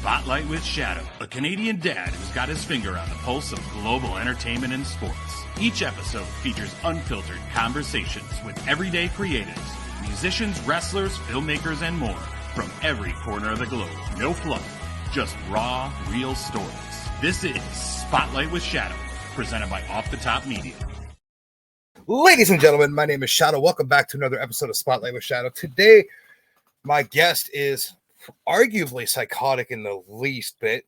Spotlight with Shadow, a Canadian dad who's got his finger on the pulse of global entertainment and sports. Each episode features unfiltered conversations with everyday creatives, musicians, wrestlers, filmmakers, and more from every corner of the globe. No fluff, just raw, real stories. This is Spotlight with Shadow, presented by Off the Top Media. Ladies and gentlemen, my name is Shadow. Welcome back to another episode of Spotlight with Shadow. Today, my guest is arguably psychotic in the least bit,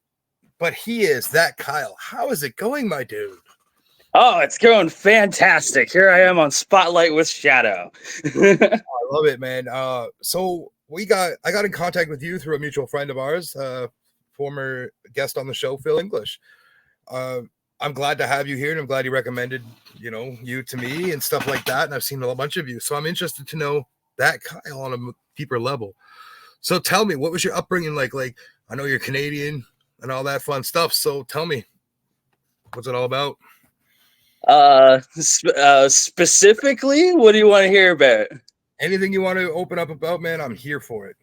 but he is that Kyle. How is it going, my dude? Oh, it's going fantastic. Here I am on Spotlight with Shadow. I love it, man. So I got in contact with you through a mutual friend of ours, former guest on the show, Phil English. I'm glad to have you here, and I'm glad he recommended, you to me and stuff like that. And I've seen a bunch of you, so I'm interested to know that Kyle on a deeper level. So tell me, what was your upbringing like? Like, I know you're Canadian and all that fun stuff. So tell me, what's it all about? Specifically, what do you want to hear about? Anything you want to open up about, man, I'm here for it.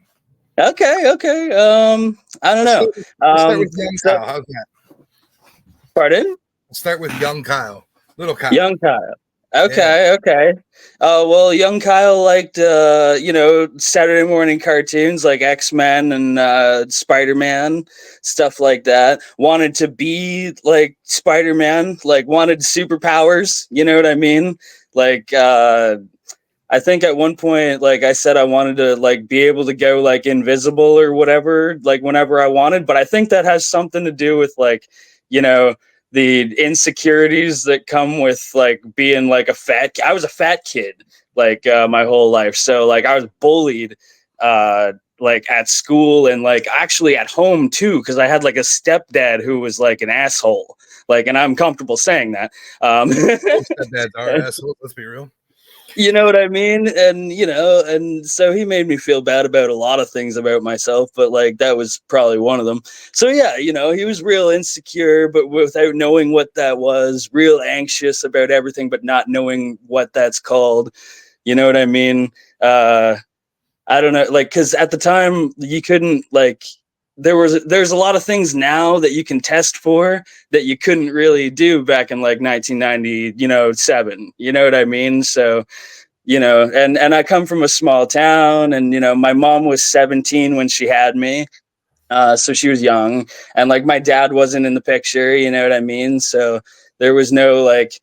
Okay. I don't know. Let's start with young Kyle. How's that? Pardon? Let's start with young Kyle. Little Kyle. Young Kyle. Okay. Well, young Kyle liked, Saturday morning cartoons like X-Men and Spider-Man, stuff like that. Wanted to be like Spider-Man, like wanted superpowers. You know what I mean? Like, I think at one point, like I said, I wanted to like be able to go like invisible or whatever, like whenever I wanted. But I think that has something to do with like, the insecurities that come with like being like I was a fat kid like my whole life. So like I was bullied like at school and like actually at home too, because I had like a stepdad who was like an asshole. Like, and I'm comfortable saying that. Stepdads are assholes, let's be real. You know what I mean? And, and so he made me feel bad about a lot of things about myself, but like that was probably one of them. So yeah, he was real insecure, but without knowing what that was, real anxious about everything, but not knowing what that's called. You know what I mean? I don't know, like, cause at the time you couldn't like, there's a lot of things now that you can test for that you couldn't really do back in like 1997, you know what I mean? So, and I come from a small town and, my mom was 17 when she had me. So she was young and like my dad wasn't in the picture, you know what I mean? So there was no like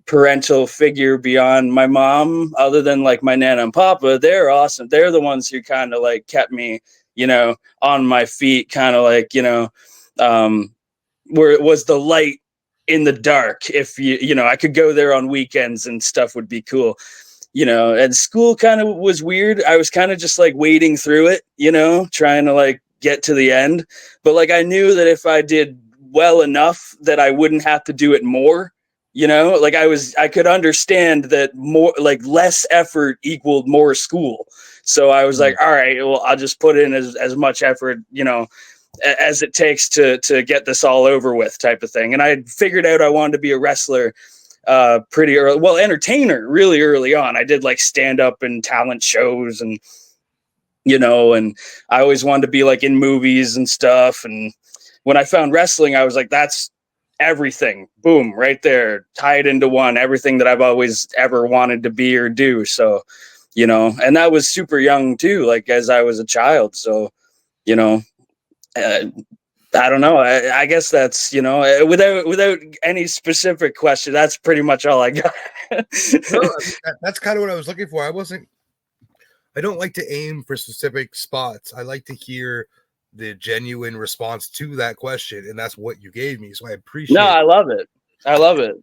parental figure beyond my mom other than like my nana and papa. They're awesome. They're the ones who kind of like kept me on my feet, kind of like, where it was the light in the dark. If I could go there on weekends and stuff would be cool, and school kind of was weird. I was kind of just like wading through it, trying to like get to the end. But like, I knew that if I did well enough that I wouldn't have to do it more, like I could understand that more like less effort equaled more school. So I was like, all right, well, I'll just put in as much effort, as it takes to get this all over with type of thing. And I figured out I wanted to be a wrestler pretty early. Well, entertainer really early on. I did like stand up and talent shows and, and I always wanted to be like in movies and stuff. And when I found wrestling, I was like, that's everything. Boom, right there. Tie it into one, everything that I've always ever wanted to be or do. So, and that was super young too, like as I was a child. So, I don't know. I guess that's, without any specific question, that's pretty much all I got. No, that's kind of what I was looking for. I don't like to aim for specific spots. I like to hear the genuine response to that question. And that's what you gave me. So I appreciate it. No, I love it.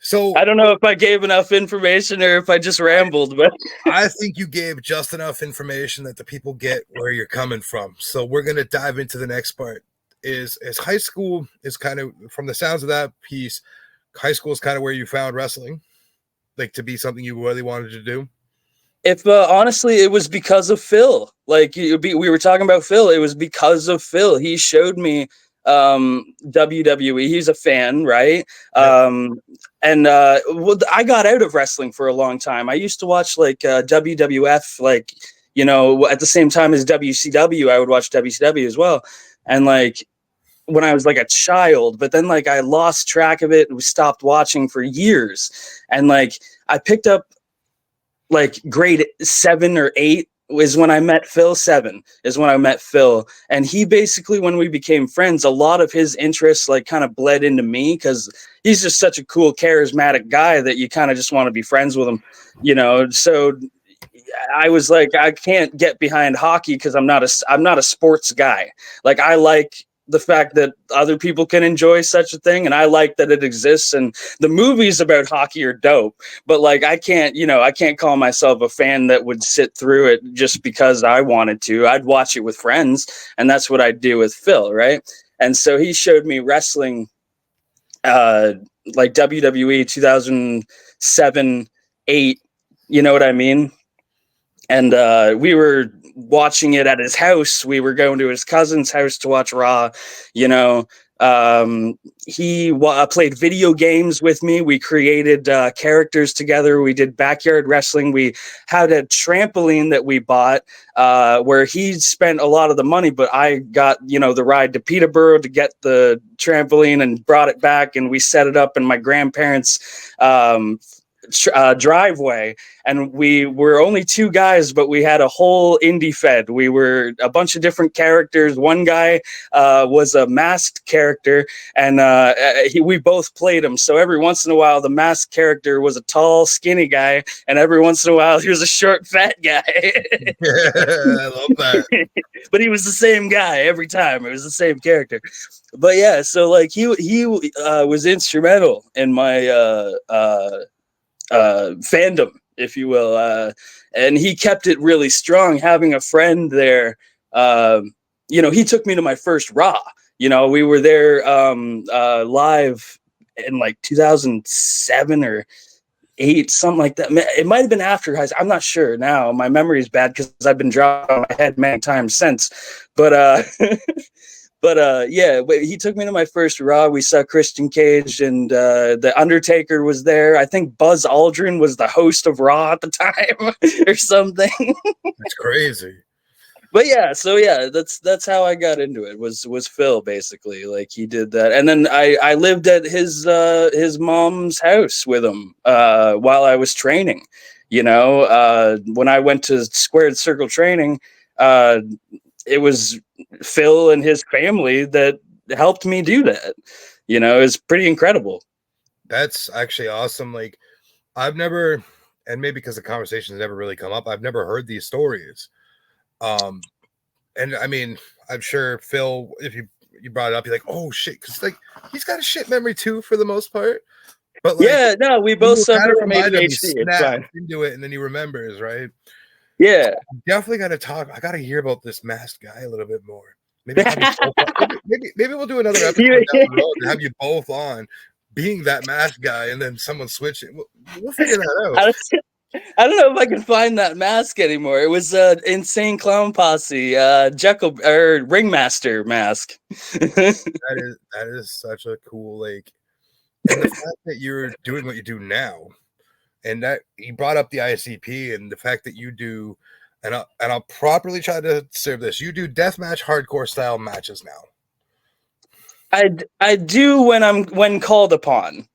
So I don't know if I gave enough information or if I just rambled, but I think you gave just enough information that the people get where you're coming from. So we're going to dive into the next part. Is high school is kind of, from the sounds of that piece, high school is kind of where you found wrestling, like to be something you really wanted to do. If honestly, it was because of Phil. Like we were talking about Phil. It was because of Phil. He showed me WWE. He's a fan, right? Well, I got out of wrestling for a long time. I used to watch like WWF, like at the same time as WCW. I would watch WCW as well. and like when I was like a child, but then like I lost track of it and we stopped watching for years. And like I picked up like grade 7 or 8 is when I met Phil. 7 is when I met Phil. And he basically, when we became friends, a lot of his interests like kind of bled into me because he's just such a cool, charismatic guy that you kind of just want to be friends with him, you know? So I was like, I can't get behind hockey because I'm not a sports guy. Like I like the fact that other people can enjoy such a thing, and I like that it exists. And the movies about hockey are dope, but like I can't call myself a fan that would sit through it just because I wanted to. I'd watch it with friends, and that's what I'd do with Phil, right? And so he showed me wrestling, like WWE 2007, 8. You know what I mean? And we were watching it at his house. We were going to his cousin's house to watch Raw. You know, he played video games with me. We created characters together. We did backyard wrestling. We had a trampoline that we bought where he spent a lot of the money, but I got, you know, the ride to Peterborough to get the trampoline and brought it back, and we set it up in my grandparents' driveway. And we were only 2 guys, but we had a whole indie fed. We were a bunch of different characters. One guy was a masked character, and we both played him. So every once in a while, the masked character was a tall, skinny guy, and every once in a while, he was a short, fat guy. Yeah, I love that. But he was the same guy every time. It was the same character. But yeah, so like he was instrumental in my fandom, if you will, and he kept it really strong. Having a friend there, you know, he took me to my first Raw. You know, we were there live in like 2007 or 8, something like that. It might have been after high school. I'm not sure now. My memory is bad because I've been dropped on my head many times since. But yeah, he took me to my first Raw. We saw Christian Cage, and the Undertaker was there. I think Buzz Aldrin was the host of Raw at the time or something. That's crazy. But yeah, so yeah, that's how I got into it. Was Phil basically, like he did that, and then I lived at his mom's house with him while I was training. You know, when I went to Squared Circle training, it was Phil and his family that helped me do that. You know, it's pretty incredible. That's actually awesome. Like I've never, and maybe because the conversation's never really come up, I've never heard these stories. And I mean, I'm sure Phil, if you brought it up, you're like, oh shit, because like he's got a shit memory too for the most part. But like, yeah, no, we both suffer from ADHD. It's fine. Into it, and then he remembers, right? Yeah, definitely got to talk. I got to hear about this masked guy a little bit more. Maybe we'll do another episode down the road and have you both on being that masked guy, and then someone switching. We'll figure that out. I don't know if I can find that mask anymore. It was Insane Clown Posse, Jekyll or Ringmaster mask. that is such a cool, like, and the fact that you're doing what you do now, and that you brought up the ICP, and the fact that you do, and I'll properly try to serve this. You do deathmatch hardcore style matches now. I do when called upon.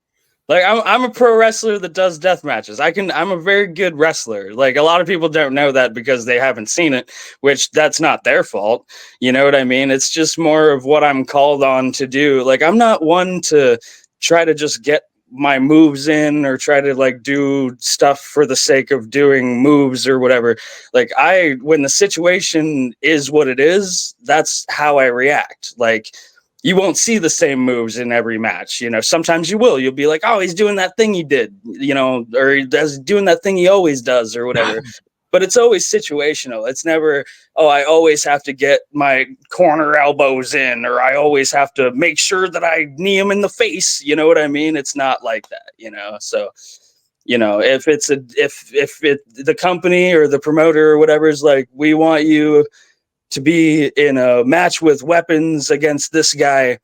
Like I'm a pro wrestler that does death matches. I'm a very good wrestler. Like a lot of people don't know that because they haven't seen it, which that's not their fault. You know what I mean? It's just more of what I'm called on to do. Like I'm not one to try to just get my moves in or try to like do stuff for the sake of doing moves or whatever. Like when the situation is what it is, that's how I react. Like you won't see the same moves in every match. You know, sometimes you will. You'll be like, oh, he's doing that thing he did, you know, or he's doing that thing he always does or whatever. But it's always situational. It's never, oh, I always have to get my corner elbows in, or I always have to make sure that I knee him in the face. You know what I mean? It's not like that, you know? So, you know, if the company or the promoter or whatever is like, we want you to be in a match with weapons against this guy,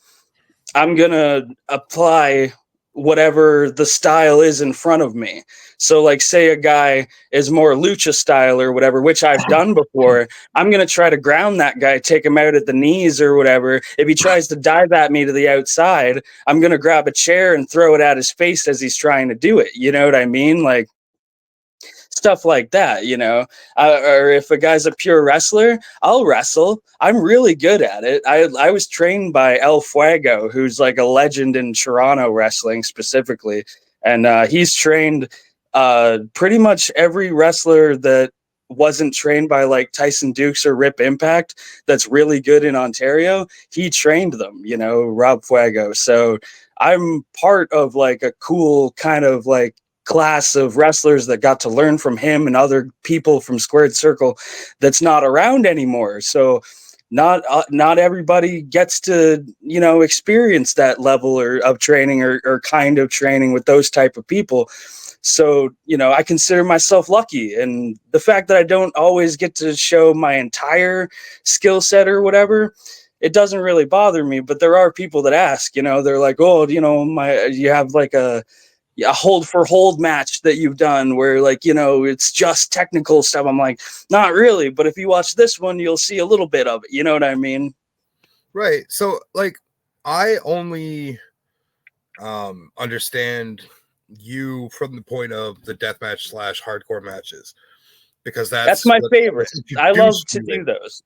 I'm going to apply whatever the style is in front of me. So like say a guy is more lucha style or whatever, which I've done before, I'm going to try to ground that guy, take him out at the knees or whatever. If he tries to dive at me to the outside, I'm going to grab a chair and throw it at his face as he's trying to do it. You know what I mean? Like stuff like that, you know. Or if a guy's a pure wrestler, I'll wrestle. I'm really good at it. I was trained by El Fuego, who's like a legend in Toronto wrestling specifically, and he's trained pretty much every wrestler that wasn't trained by like Tyson Dukes or Rip Impact that's really good in Ontario. He trained them, you know, Rob Fuego. So I'm part of like a cool kind of like class of wrestlers that got to learn from him and other people from Squared Circle that's not around anymore. So not everybody gets to, you know, experience that level of training or kind of training with those type of people. So, you know, I consider myself lucky, and the fact that I don't always get to show my entire skill set or whatever, it doesn't really bother me. But there are people that ask, you know, they're like, oh, you know, you have like a hold for hold match that you've done where like, you know, it's just technical stuff. I'm like, not really, but if you watch this one, you'll see a little bit of it. You know what I mean? Right. So like, I only understand you from the point of the deathmatch / hardcore matches, because that's my favorite. I love to do those.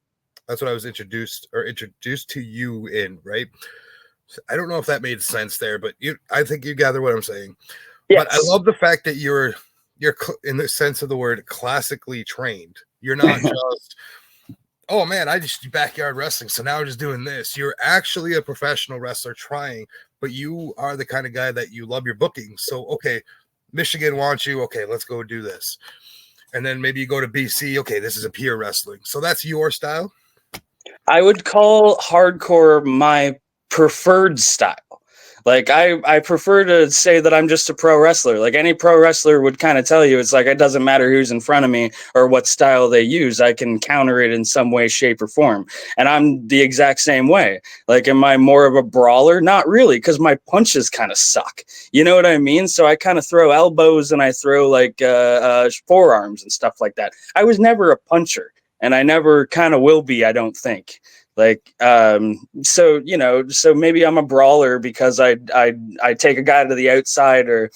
That's what I was introduced to you in, right? I don't know if that made sense there, but I think you gather what I'm saying. Yes. But I love the fact that you're in the sense of the word classically trained. You're not just, oh man, I just do backyard wrestling, so now I'm just doing this. You're actually a professional wrestler trying, but you are the kind of guy that you love your booking. So, okay, Michigan wants you. Okay, let's go do this. And then maybe you go to BC. Okay, this is a peer wrestling. So that's your style? I would call hardcore my preferred style. Like I prefer to say that I'm just a pro wrestler. Like any pro wrestler would kind of tell you, it's like, it doesn't matter who's in front of me or what style they use. I can counter it in some way, shape or form. And I'm the exact same way. Like, am I more of a brawler? Not really, because my punches kind of suck. You know what I mean? So I kind of throw elbows and I throw like forearms and stuff like that. I was never a puncher, and I never kind of will be, I don't think. Like, so, you know, so maybe I'm a brawler because I take a guy to the outside, or,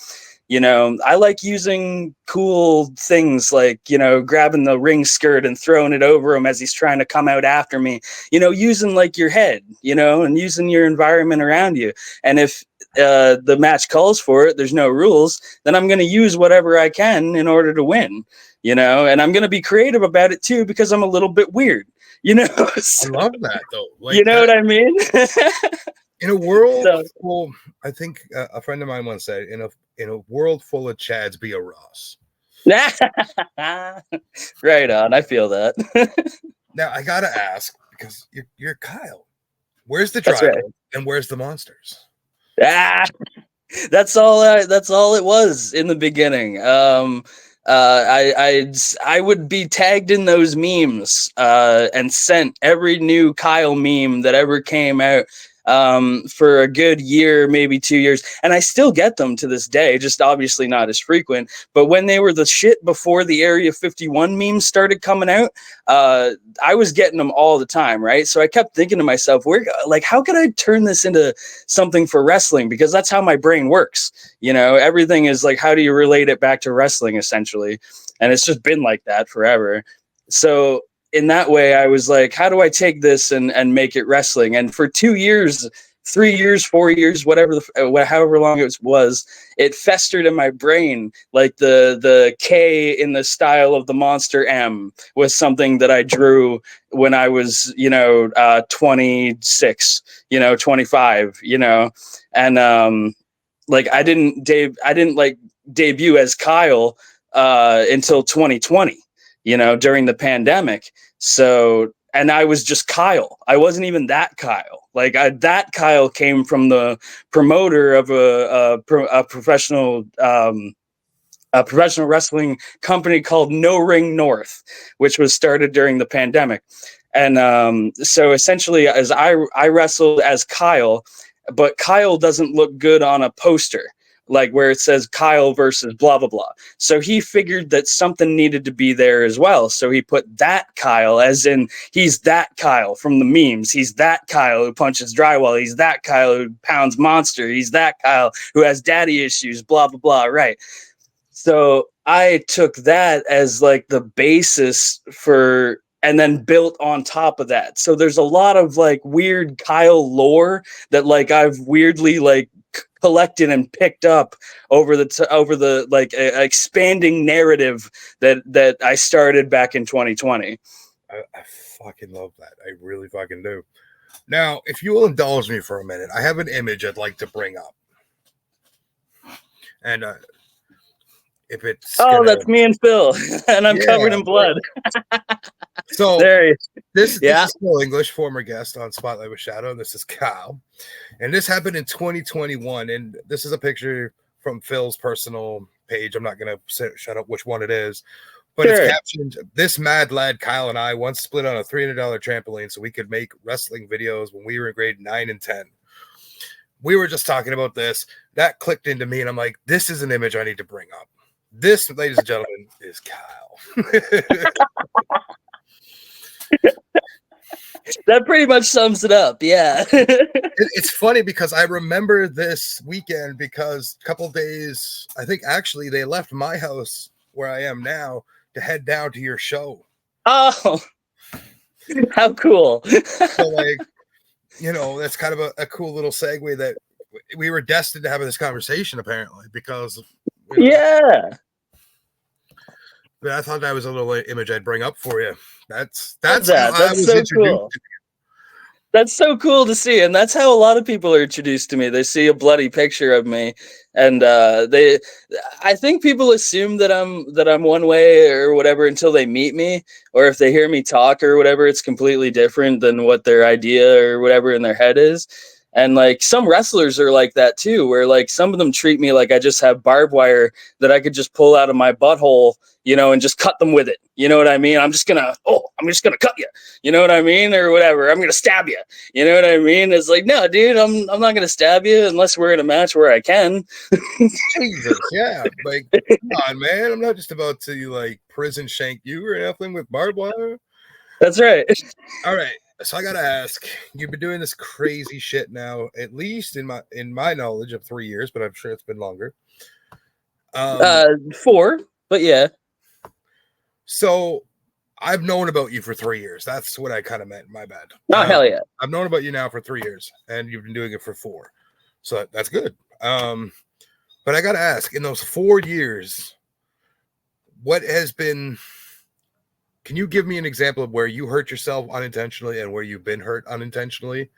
you know, I like using cool things like, you know, grabbing the ring skirt and throwing it over him as he's trying to come out after me, you know, using like your head, you know, and using your environment around you. And if the match calls for it, there's no rules, then I'm going to use whatever I can in order to win, you know, and I'm going to be creative about it too, because I'm a little bit weird. You know, so, I love that though. Like, you know what I mean? In a world full, I think a friend of mine once said, in a world full of Chads, be a Ross. Right on. I feel that. Now I gotta ask, because you're Kyle. Where's the Tribal and where's the Monsters? That's all it was in the beginning. I would be tagged in those memes and sent every new Kyle meme that ever came out for a good year, maybe 2 years. And I still get them to this day, just obviously not as frequent. But when they were the shit before the Area 51 memes started coming out, I was getting them all the time, right? So I kept thinking to myself, how could I turn this into something for wrestling? Because that's how my brain works. You know, everything is like, how do you relate it back to wrestling, essentially? And it's just been like that forever. So in that way, I was like, how do I take this and make it wrestling? And for 2 years, 3 years, 4 years, however long it was, it festered in my brain. Like the K in the style of the Monster M was something that I drew when I was, 26, 25, and I didn't debut as Kyle until 2020. During the pandemic. So, and I was just Kyle. I wasn't even that Kyle. That Kyle came from the promoter of a professional wrestling company called No Ring North, which was started during the pandemic. And so essentially, as I wrestled as Kyle, but Kyle doesn't look good on a poster. like where it says Kyle versus blah, blah, blah. So he figured that something needed to be there as well. So he put that Kyle, as in he's that Kyle from the memes. He's that Kyle who punches drywall. He's that Kyle who pounds monster. He's that Kyle who has daddy issues, blah, blah, blah. Right. So I took that as like the basis for, and then built on top of that. So there's a lot of like weird Kyle lore that like I've weirdly like collected and picked up over the like expanding narrative that I started back in 2020. I fucking love that. I really fucking do. Now, if you will indulge me for a minute, I have an image I'd like to bring up. And if it's that's me and Phil, and I'm covered in blood. So this is Phil English, former guest on Spotlight with Shadow, and this is Kyle. And this happened in 2021, and this is a picture from Phil's personal page. I'm not going to shut up which one it is, but it's captioned, "This mad lad Kyle and I once split on a $300 trampoline so we could make wrestling videos when we were in grade 9 and 10. We were just talking about this. That clicked into me, and I'm like, this is an image I need to bring up. This, ladies and gentlemen, is Kyle." That pretty much sums it up. Yeah. It's funny because I remember this weekend because a couple days, I think actually they left my house where I am now to head down to your show. Oh, how cool. So like, you know, that's kind of a cool little segue that we were destined to have this conversation apparently because, you know, yeah. But I thought that was a little image I'd bring up for you. That's so cool. That's so cool to see, and that's how a lot of people are introduced to me. They see a bloody picture of me, and I think people assume that I'm one way or whatever until they meet me, or if they hear me talk or whatever, it's completely different than what their idea or whatever in their head is. And like some wrestlers are like that too, where like some of them treat me like I just have barbed wire that I could just pull out of my butthole, you know, and just cut them with it. You know what I mean? I'm just gonna cut you. You know what I mean? Or whatever. I'm gonna stab you. You know what I mean? It's like, no, dude, I'm not gonna stab you unless we're in a match where I can. Jesus, yeah. Like, come on, man. I'm not just about to like prison shank you or nothing with barbed wire. That's right. All right. So I gotta ask, you've been doing this crazy shit now, at least in my knowledge of 3 years, but I'm sure it's been longer. 4, but yeah. So I've known about you for 3 years. That's what I kind of meant. My bad. Oh, hell yeah. I've known about you now for 3 years, and you've been doing it for 4. So that's good. But I gotta ask, in those 4 years, what has been... Can you give me an example of where you hurt yourself unintentionally and where you've been hurt unintentionally?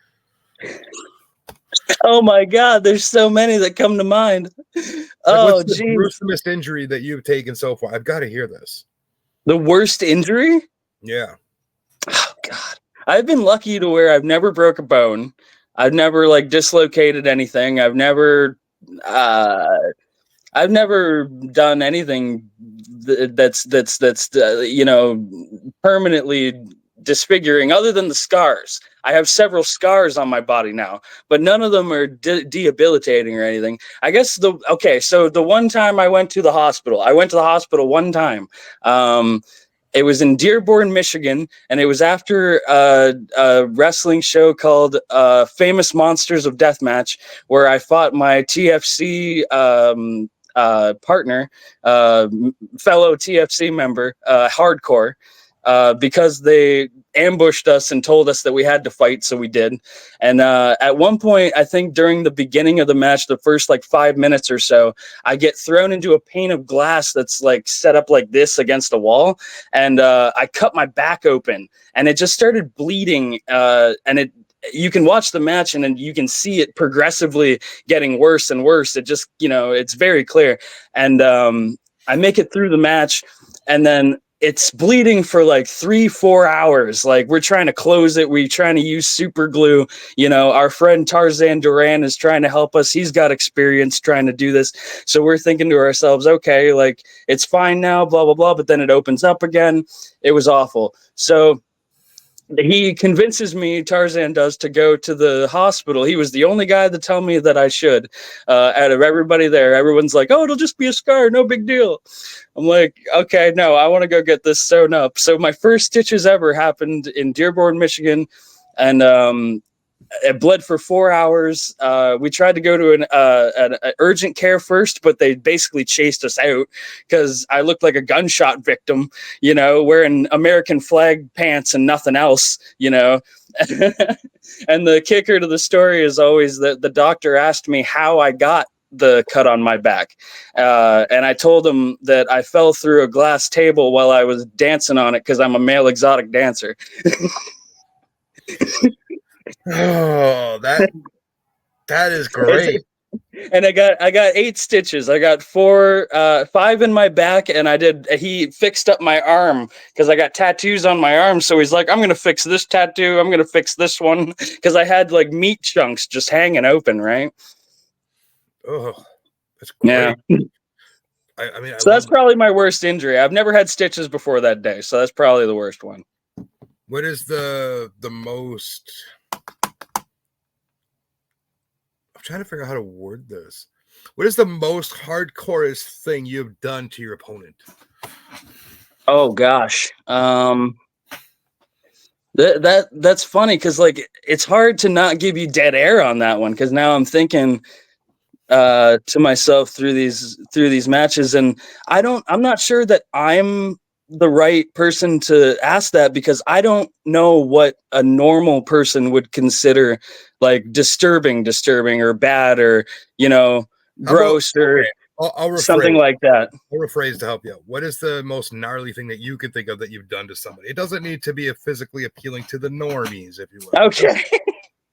Oh my God, there's so many that come to mind. Oh, geez. The gruesomest injury that you've taken so far? I've got to hear this. The worst injury? Yeah. Oh God. I've been lucky to where I've never broke a bone. I've never like dislocated anything. I've never done anything that's you know, permanently disfiguring other than the scars. I have several scars on my body now, but none of them are debilitating or anything. I guess so the one time I went to the hospital one time. It was in Dearborn, Michigan, and it was after a wrestling show called Famous Monsters of Deathmatch, where I fought my TFC partner, fellow TFC member, Hardcore, because they ambushed us and told us that we had to fight, so we did. And at one point, I think during the beginning of the match, the first like 5 minutes or so, I get thrown into a pane of glass that's like set up like this against a wall, and I cut my back open, and it just started bleeding, and you can watch the match and then you can see it progressively getting worse and worse. It just, you know, it's very clear. And I make it through the match, and then it's bleeding for like 3-4 hours. Like we're trying to close it. We're trying to use super glue. You know, our friend Tarzan Duran is trying to help us. He's got experience trying to do this. So we're thinking to ourselves, okay, like it's fine now, blah, blah, blah. But then it opens up again. It was awful. So he convinces me, Tarzan does, to go to the hospital. He was the only guy to tell me that I should. Out of everybody there, everyone's like, "Oh, it'll just be a scar, no big deal." I'm like, "Okay, no, I want to go get this sewn up." So my first stitches ever happened in Dearborn, Michigan, and it bled for 4 hours. We tried to go to an urgent care first, but they basically chased us out because I looked like a gunshot victim, wearing American flag pants and nothing else, And the kicker to the story is always that the doctor asked me how I got the cut on my back. And I told him that I fell through a glass table while I was dancing on it because I'm a male exotic dancer. Oh, that is great. And I got 8 stitches. I got 5 in my back, and he fixed up my arm because I got tattoos on my arm. So he's like, "I'm going to fix this tattoo. I'm going to fix this one." Because I had like meat chunks just hanging open, right? Oh, that's great. Yeah. I mean, so that's probably my worst injury. I've never had stitches before that day. So that's probably the worst one. What is the most... I'm trying to figure out how to word this. What is the most hardcorest thing you've done to your opponent? Oh gosh. That's funny because like it's hard to not give you dead air on that one because now I'm thinking to myself through these matches, and I'm not sure that I'm the right person to ask that because I don't know what a normal person would consider like disturbing or bad or gross or I'll something like that. I'll rephrase to help you out. What is the most gnarly thing that you can think of that you've done to somebody? It doesn't need to be physically appealing to the normies, if you will. Okay.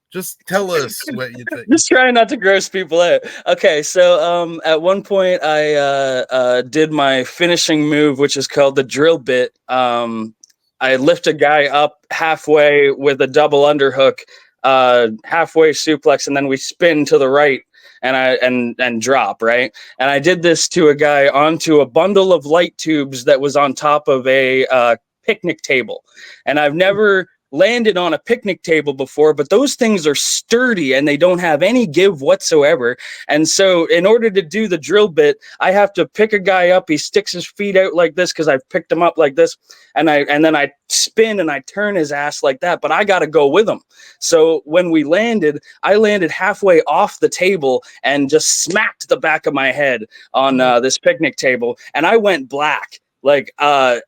Just tell us what you think. Just trying not to gross people out. Okay, so at one point I did my finishing move, which is called the drill bit. I lift a guy up halfway with a double underhook, halfway suplex, and then we spin to the right and drop, right? And I did this to a guy onto a bundle of light tubes that was on top of a picnic table. And I've never landed on a picnic table before, but those things are sturdy and they don't have any give whatsoever. And so in order to do the drill bit, I have to pick a guy up. He sticks his feet out like this because I've picked him up like this. And then I spin and I turn his ass like that, but I got to go with him. So when we landed, I landed halfway off the table and just smacked the back of my head on this picnic table. And I went black. Like what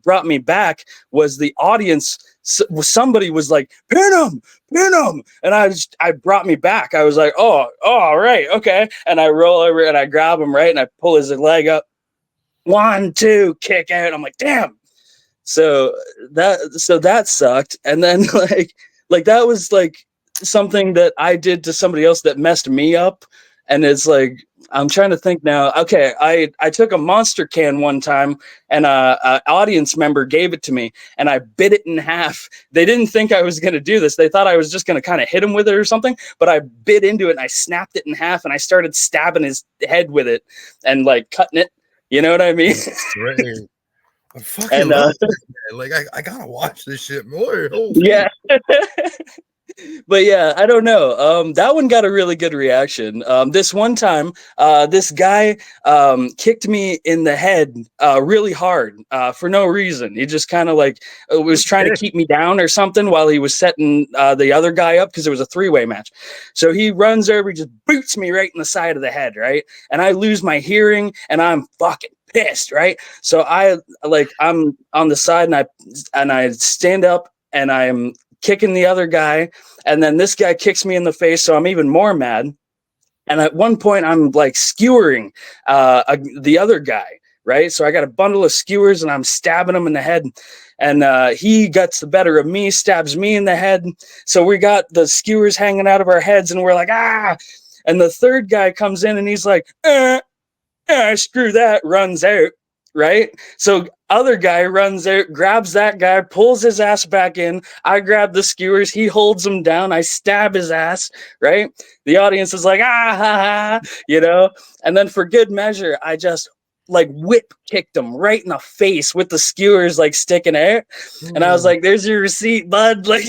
brought me back was the audience. Somebody was like, pin him, and I brought me back. I was like, oh, all right, okay, and I roll over and I grab him right and I pull his leg up. 1, 2, kick out. I'm like, damn. So that sucked. And then like that was like something that I did to somebody else that messed me up. And it's like, I'm trying to think now. Okay, I took a Monster can one time, and a audience member gave it to me, and I bit it in half. They didn't think I was going to do this. They thought I was just going to kind of hit him with it or something, but I bit into it, and I snapped it in half, and I started stabbing his head with it and, like, cutting it. You know what I mean? Right. I fucking love this, man. Like, I got to watch this shit more. Yeah. But yeah, I don't know. That one got a really good reaction. This one time, this guy kicked me in the head really hard for no reason. He just kind of like was trying to keep me down or something while he was setting the other guy up because it was a 3-way match. So he runs over, he just boots me right in the side of the head, right? And I lose my hearing and I'm fucking pissed, right? So I'm on the side and I stand up and I'm kicking the other guy, and then this guy kicks me in the face, so I'm even more mad. And at one point, I'm like skewering the other guy, right? So I got a bundle of skewers, and I'm stabbing him in the head, and he gets the better of me, stabs me in the head. So we got the skewers hanging out of our heads, and we're like, ah! And the third guy comes in, and he's like, screw that, runs out, right? So other guy runs out, grabs that guy, pulls his ass back in. I grab the skewers. He holds him down. I stab his ass, right? The audience is like, ah, ha, ha, you know? And then for good measure, I just like whip kicked him right in the face with the skewers like sticking out. And I was like, "There's your receipt, bud." Like,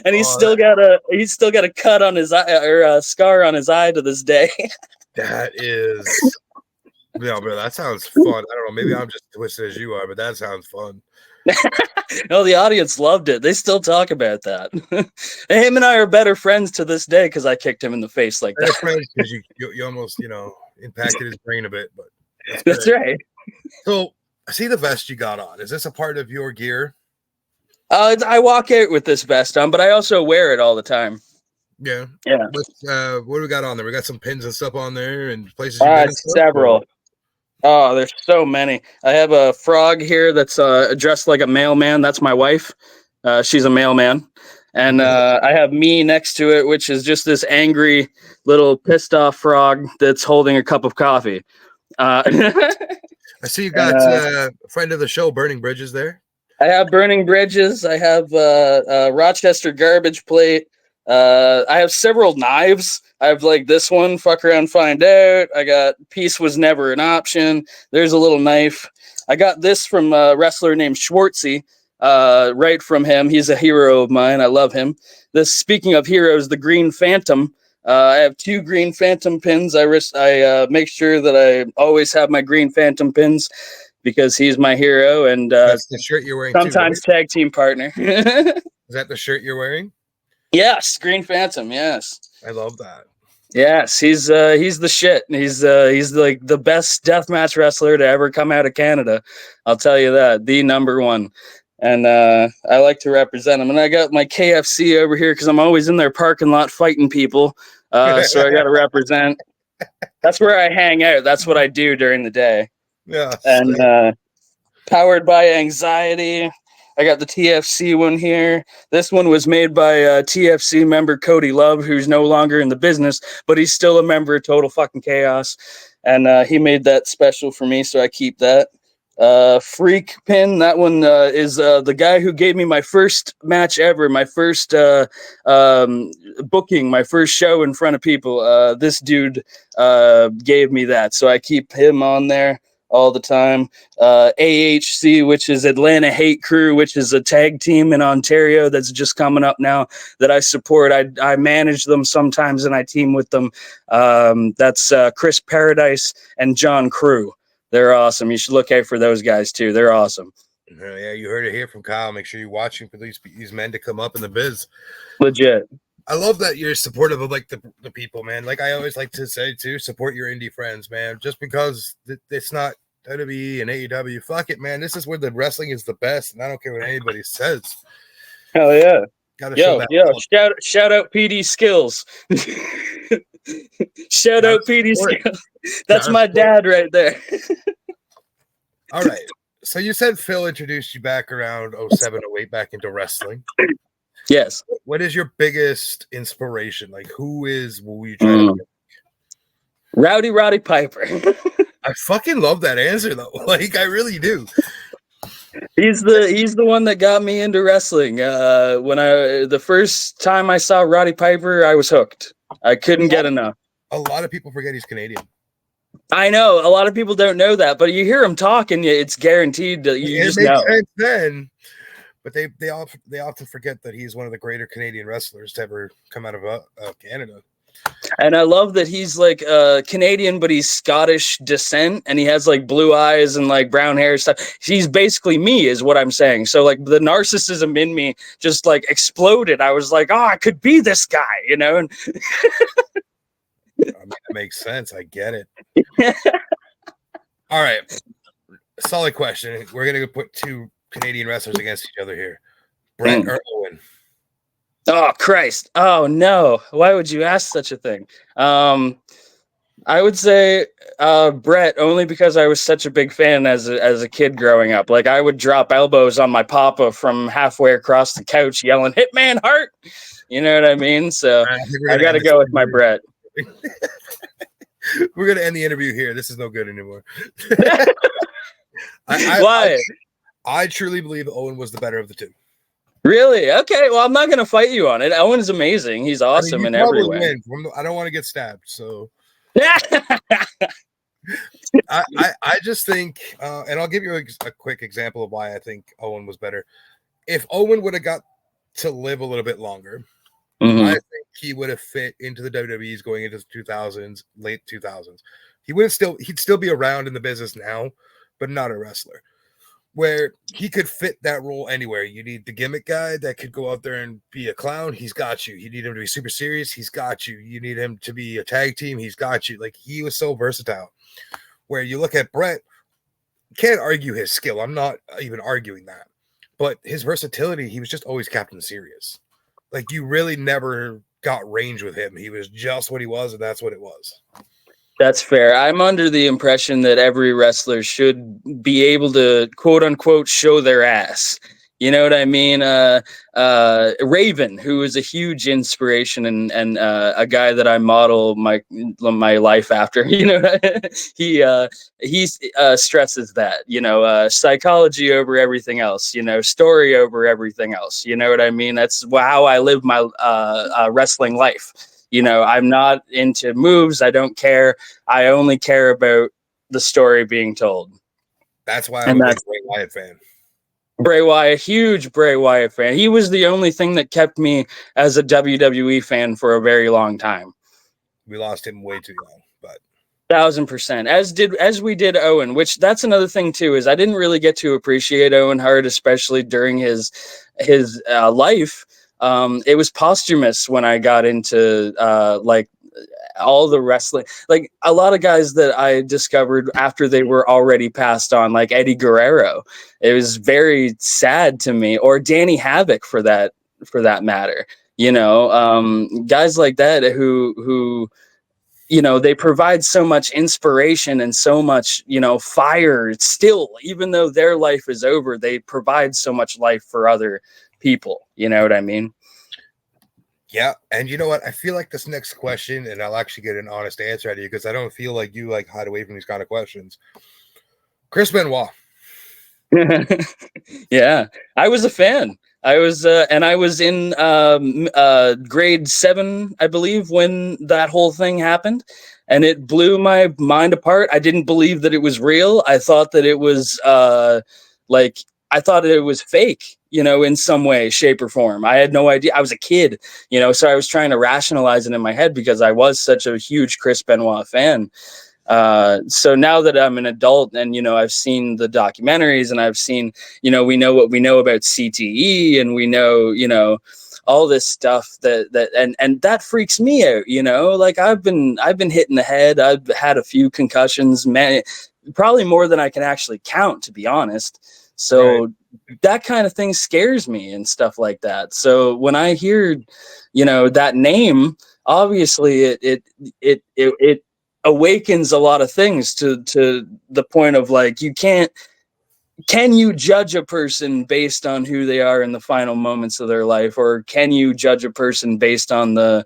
and he's still got a cut on his eye, or a scar on his eye to this day. That is, yeah, bro. That sounds fun. I don't know. Maybe I'm just twisted as you are, but that sounds fun. No, the audience loved it. They still talk about that. And him and I are better friends to this day because I kicked him in the face like that. Friends because you almost impacted his brain a bit, but that's right. So I see the vest you got on. Is this a part of your gear? I walk out with this vest on, but I also wear it all the time. Yeah. What do we got on there? We got some pins and stuff on there and places. Several. Oh, there's so many. I have a frog here that's dressed like a mailman. That's my wife. She's a mailman. And I have me next to it, which is just this angry little pissed off frog that's holding a cup of coffee. I see you got a friend of the show, Burning Bridges, there. I have Burning Bridges. I have a Rochester garbage plate. I have several knives. I have like this one, fuck around, find out. I got peace was never an option. There's a little knife. I got this from a wrestler named Schwartzy, right from him. He's a hero of mine. I love him. Speaking of heroes, the Green Phantom. I have 2 Green Phantom pins. I make sure that I always have my Green Phantom pins because he's my hero. And that's the shirt you're wearing. Sometimes too, right? Tag team partner. Is that the shirt you're wearing? Yes, Green Phantom. Yes, I love that. Yes, he's the shit. He's like the best deathmatch wrestler to ever come out of Canada. I'll tell you that, the number one. And I like to represent him. And I got my KFC over here because I'm always in their parking lot fighting people. So I got to represent. That's where I hang out. That's what I do during the day. Yeah. And powered by anxiety. I got the TFC one here. This one was made by TFC member Cody Love, who's no longer in the business, but he's still a member of Total Fucking Chaos. And he made that special for me, so I keep that. Freak pin, that one is the guy who gave me my first match ever, my first booking, my first show in front of people. This dude gave me that, so I keep him on there all the time. AHC, which is Atlanta Hate Crew, which is a tag team in Ontario that's just coming up now that I support. I manage them sometimes and I team with them. That's Chris Paradise and John Crew. They're awesome. You should look out for those guys too. They're awesome. Yeah, you heard it here from Kyle. Make sure you're watching for these men to come up in the biz. Legit. I love that you're supportive of like the people, man. Like I always like to say too, support your indie friends, man. Just because it's not WWE and AEW, fuck it, man. This is where the wrestling is the best, and I don't care what anybody says. Hell yeah. Gotta show that. Shout out PD Skills. Shout out PD Skills. That's my dad right there. All right. So you said Phil introduced you back around 07, 08 back into wrestling. Yes. What is your biggest inspiration? Like, who were you trying to get? Roddy Piper. I fucking love that answer though. Like, I really do. He's the one that got me into wrestling. When the first time I saw Roddy Piper, I was hooked. I couldn't get enough. A lot of people forget he's Canadian. I know a lot of people don't know that, but you hear him talk, and it's guaranteed that you just know. Sense then, but they often forget that he's one of the greater Canadian wrestlers to ever come out of Canada. And I love that he's like Canadian, but he's Scottish descent, and he has like blue eyes and like brown hair stuff. He's basically me, is what I'm saying. So like the narcissism in me just like exploded. I was like, oh, I could be this guy, you know. And I mean, that makes sense. I get it. All right, solid question. We're gonna put 2 Canadian wrestlers against each other here. Brett or Owen? Oh, Christ. Oh, no. Why would you ask such a thing? I would say Brett, only because I was such a big fan as a kid growing up. Like, I would drop elbows on my papa from halfway across the couch yelling, "Hitman Hart!" You know what I mean? So I got to go with my Brett. We're going to end the interview here. This is no good anymore. Why? I truly believe Owen was the better of the 2. Really? Okay. Well, I'm not going to fight you on it. Owen's amazing. He's awesome in every way. I don't want to get stabbed. So I just think, and I'll give you a quick example of why I think Owen was better. If Owen would have got to live a little bit longer, I think he would have fit into the WWE's going into the 2000s, late 2000s. He'd still be around in the business now, but not a wrestler. Where he could fit that role anywhere. You need the gimmick guy that could go out there and be a clown. He's got you. You need him to be super serious. He's got you. You need him to be a tag team. He's got you. Like, he was so versatile. Where you look at Brett, can't argue his skill. I'm not even arguing that. But his versatility, he was just always Captain Serious. Like, you really never got range with him. He was just what he was, and that's what it was. That's fair. I'm under the impression that every wrestler should be able to, quote unquote, show their ass. You know what I mean? Raven, who is a huge inspiration and a guy that I model my life after. You know, he stresses that. You know, psychology over everything else. You know, story over everything else. You know what I mean? That's how I live my wrestling life. You know, I'm not into moves. I don't care. I only care about the story being told. That's why I'm a big Bray Wyatt fan. Bray Wyatt, huge Bray Wyatt fan. He was the only thing that kept me as a WWE fan for a very long time. We lost him way too young, but 1000%. As we did Owen, which that's another thing too, is I didn't really get to appreciate Owen Hart, especially during his life. It was posthumous when I got into like all the wrestling, like a lot of guys that I discovered after they were already passed on, like Eddie Guerrero. It was very sad to me, or Danny Havoc for that matter. You know, guys like that who you know, they provide so much inspiration and so much, you know, fire still, even though their life is over, they provide so much life for other people. You know what I mean? Yeah. And you know what? I feel like this next question, and I'll actually get an honest answer out of you, because I don't feel like you like hide away from these kind of questions. Chris Benoit. Yeah, I was a fan. I was and I was in grade 7, I believe, when that whole thing happened, and it blew my mind apart. I didn't believe that it was real. I thought that it was like, I thought it was fake, you know, in some way, shape, or form. I had no idea. I was a kid, you know, so I was trying to rationalize it in my head because I was such a huge Chris Benoit fan. So now that I'm an adult and, you know, I've seen the documentaries and I've seen, you know, we know what we know about CTE, and we know, you know, all this stuff and that freaks me out, you know, like I've been hit in the head. I've had a few concussions, man, probably more than I can actually count, to be honest. So right. That kind of thing scares me and stuff like that. So when I hear, you know, that name, obviously it awakens a lot of things to the point of like, can you judge a person based on who they are in the final moments of their life, or can you judge a person based on the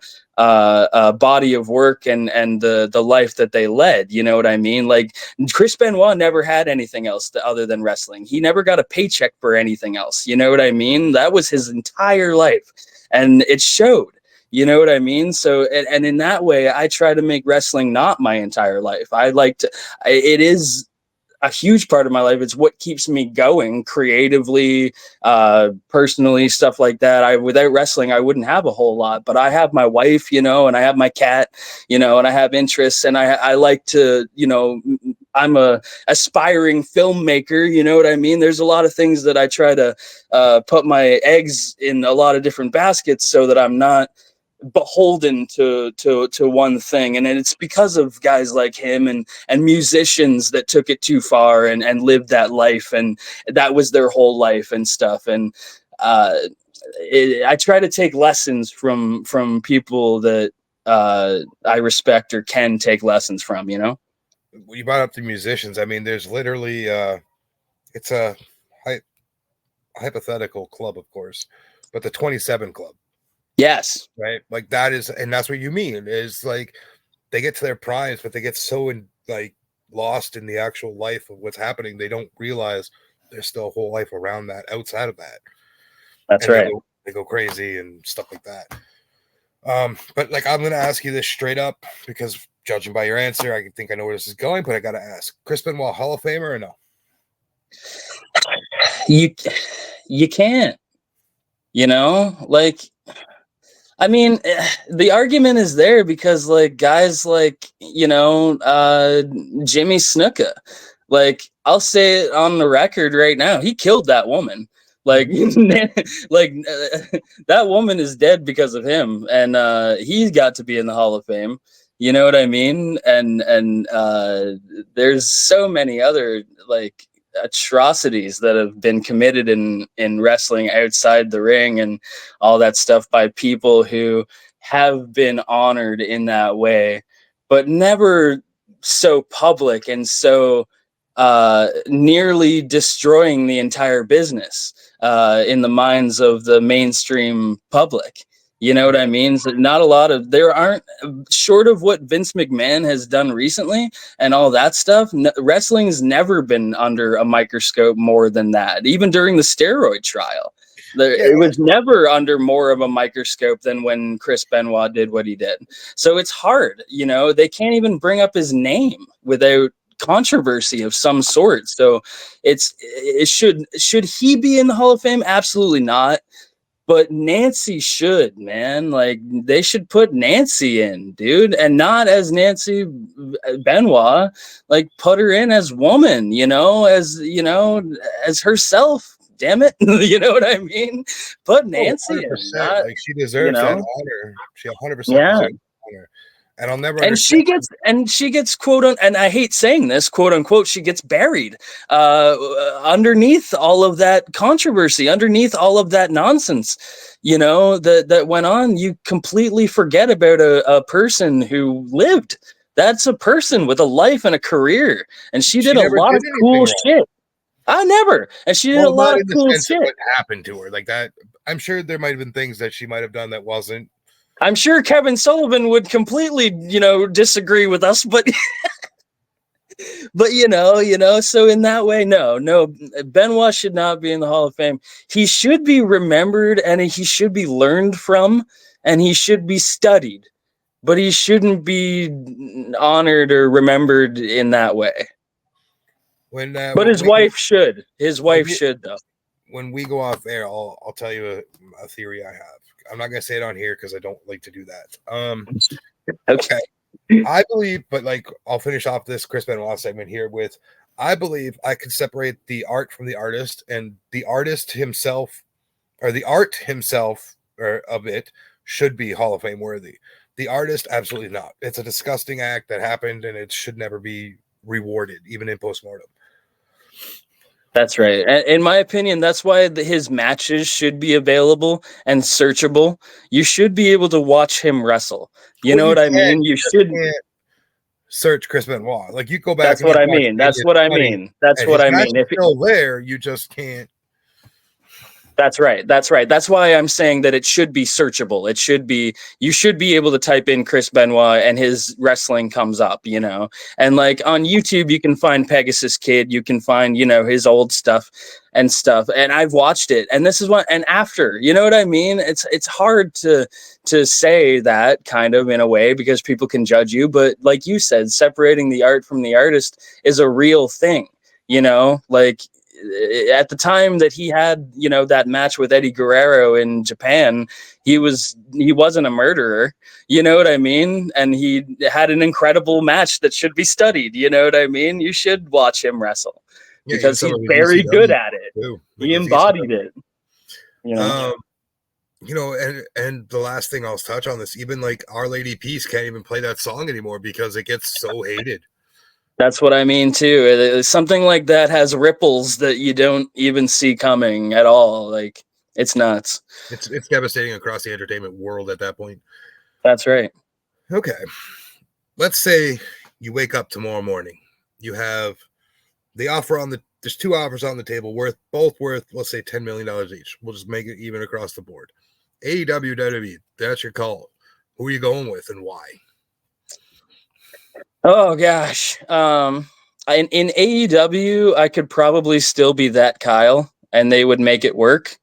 body of work and the life that they led? You know what I mean? Like, Chris Benoit never had anything else other than wrestling. He never got a paycheck for anything else. You know what I mean? That was his entire life, and it showed. You know what I mean? So, and in that way, I try to make wrestling not my entire life. It is a huge part of my life. It's what keeps me going creatively, personally, stuff like that. Without wrestling, I wouldn't have a whole lot, but I have my wife, you know, and I have my cat, you know, and I have interests, and I like to, you know, I'm a aspiring filmmaker, you know what I mean? There's a lot of things that I try to put my eggs in a lot of different baskets so that I'm not beholden to one thing. And it's because of guys like him and musicians that took it too far and lived that life, and that was their whole life and stuff. And I try to take lessons from people that I respect or can take lessons from, you know. You brought up the musicians. I mean, there's literally it's a hypothetical club, of course, but the 27 Club. Yes. Right. Like that is, and that's what you mean is like they get to their primes, but they get so lost in the actual life of what's happening. They don't realize there's still a whole life around that, outside of that. That's and right. They go crazy and stuff like that. But like, I'm going to ask you this straight up, because judging by your answer, I think I know where this is going, but I got to ask: Chris Benoit, Hall of Famer or no? You can't. You know, like, I mean, the argument is there because like guys like, Jimmy Snuka, like I'll say it on the record right now, he killed that woman. Like, like that woman is dead because of him, and he's got to be in the Hall of Fame. You know what I mean? And there's so many other like atrocities that have been committed in wrestling outside the ring and all that stuff by people who have been honored in that way, but never so public and so nearly destroying the entire business in the minds of the mainstream public. You know what I mean? So not a lot of, there aren't, short of what Vince McMahon has done recently and all that stuff, wrestling's never been under a microscope more than that. Even during the steroid trial, it was never under more of a microscope than when Chris Benoit did what he did. So it's hard, they can't even bring up his name without controversy of some sort. So should he be in the Hall of Fame? Absolutely not. But Nancy should, man. Like, they should put Nancy in, dude, and not as Nancy Benoit. Like, put her in as woman, as herself. Damn it, you know what I mean? Put Nancy in. Not, like, she deserves that honor. She 100% deserves honor. And I'll never. And she gets quote unquote, and I hate saying this, quote unquote, she gets buried underneath all of that controversy, underneath all of that nonsense, that went on. You completely forget about a person who lived. That's a person with a life and a career, and she did a lot of cool shit. I never, and she did a lot of cool shit. What happened to her, like that? I'm sure there might have been things that she might have done that wasn't. I'm sure Kevin Sullivan would completely, disagree with us, but, so in that way, no, Benoit should not be in the Hall of Fame. He should be remembered and he should be learned from and he should be studied, but he shouldn't be honored or remembered in that way. But his wife should. His wife should, though. When we go off air, I'll tell you a theory I have. I'm not gonna say it on here because I don't like to do that. Okay. I believe, but like I'll finish off this Chris Benoit segment here with I believe I can separate the art from the artist, and the artist himself or the art himself of it should be Hall of Fame worthy. The artist, absolutely not. It's a disgusting act that happened and it should never be rewarded, even in postmortem. That's right. In my opinion, that's why his matches should be available and searchable. You should be able to watch him wrestle. You know what I mean? You should search Chris Benoit. Like, you go back. That's what I mean. That's what I mean. That's what I mean. If it's still there, you just can't. That's right. That's why I'm saying that it should be searchable. You should be able to type in Chris Benoit and his wrestling comes up, and like on YouTube, you can find Pegasus Kid, you can find, his old stuff. And I've watched it, and this is and after, you know what I mean? It's hard to say that kind of in a way because people can judge you. But like you said, separating the art from the artist is a real thing, like, at the time that he had, that match with Eddie Guerrero in Japan, he wasn't a murderer, you know what I mean? And he had an incredible match that should be studied, you know what I mean? You should watch him wrestle because he's very good at it. Too. He embodied it. And the last thing I'll touch on this, even like Our Lady Peace can't even play that song anymore because it gets so hated. That's what I mean too. Something like that has ripples that you don't even see coming at all. Like, it's nuts. It's devastating across the entertainment world at that point. That's right. Okay. Let's say you wake up tomorrow morning. You have the offer there's two offers on the table, both worth, let's say $10 million each. We'll just make it even across the board. AEW, WWE, that's your call. Who are you going with and why? Oh gosh. In AEW, I could probably still be that Kyle and they would make it work.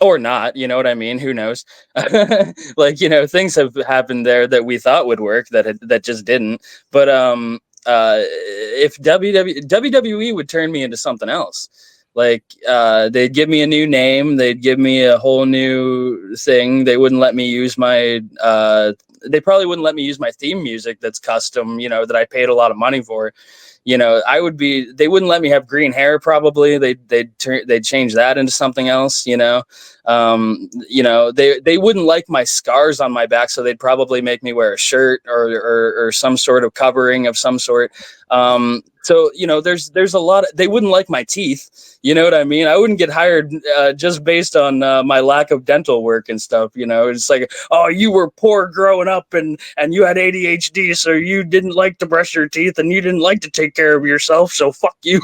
or not, you know what I mean? Who knows? Like, you know, things have happened there that we thought would work that just didn't. But if WWE would turn me into something else, like they'd give me a new name, they'd give me a whole new thing. They wouldn't let me use my they probably wouldn't let me use my theme music that's custom, you know, that I paid a lot of money for. You know, they wouldn't let me have green hair. Probably they'd change that into something else, you know. You know, they wouldn't like my scars on my back, so they'd probably make me wear a shirt or some sort of covering of some sort. So, you know, there's a lot of, they wouldn't like my teeth. You know what I mean? I wouldn't get hired just based on my lack of dental work and stuff. You know, it's like, oh, you were poor growing up and you had ADHD, so you didn't like to brush your teeth and you didn't like to take care of yourself. So fuck you.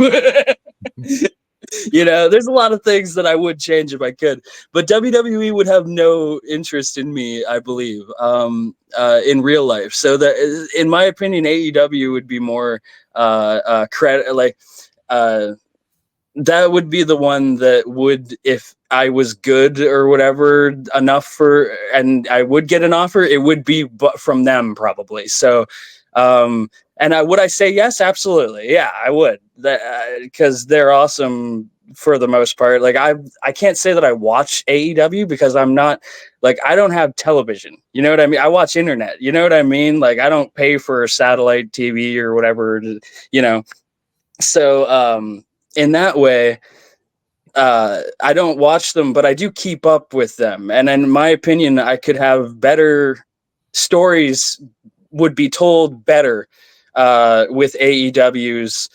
You know, there's a lot of things that I would change if I could, but WWE would have no interest in me, I believe, in real life. So that, in my opinion, AEW would be more credit, like that would be the one that would, if I was good or whatever enough for, and I would get an offer, it would be but from them probably. So, and would I say yes? Absolutely. Yeah, I would. Because they're awesome for the most part. Like I can't say that I watch AEW because I'm not, like, I don't have television. You know what I mean? I watch internet. You know what I mean? Like, I don't pay for satellite TV or whatever, you know. So in that way, I don't watch them, but I do keep up with them. And in my opinion, I could have better stories, would be told better with AEW's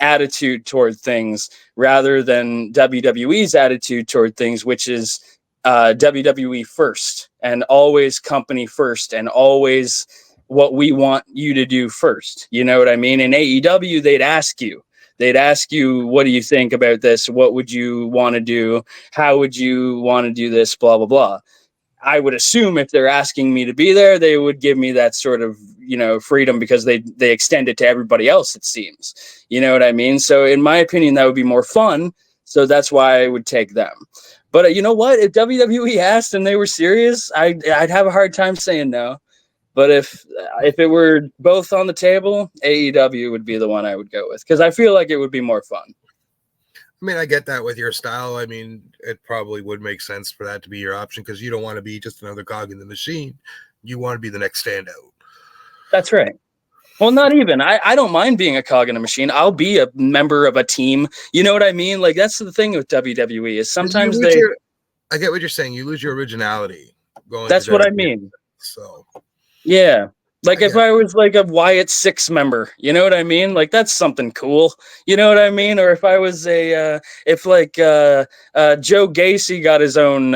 attitude toward things rather than WWE's attitude toward things, which is WWE first and always company first and always what we want you to do first. You know what I mean? In AEW, they'd ask you, what do you think about this? What would you want to do? How would you want to do this? Blah, blah, blah. I would assume if they're asking me to be there, they would give me that sort of, you know, freedom because they extend it to everybody else, it seems. You know what I mean? So in my opinion, that would be more fun. So that's why I would take them. But you know what? If WWE asked and they were serious, I'd have a hard time saying no. But if it were both on the table, AEW would be the one I would go with because I feel like it would be more fun. I mean, I get that with your style. I mean, it probably would make sense for that to be your option because you don't want to be just another cog in the machine. You want to be the next standout. That's right. Well, not even. I don't mind being a cog in a machine. I'll be a member of a team. You know what I mean? Like, that's the thing with WWE is sometimes I get what you're saying. You lose your originality. That's what I mean. So, yeah. Like if I was like a Wyatt Six member, you know what I mean? Like that's something cool. You know what I mean? Or if I was Joe Gacy got his own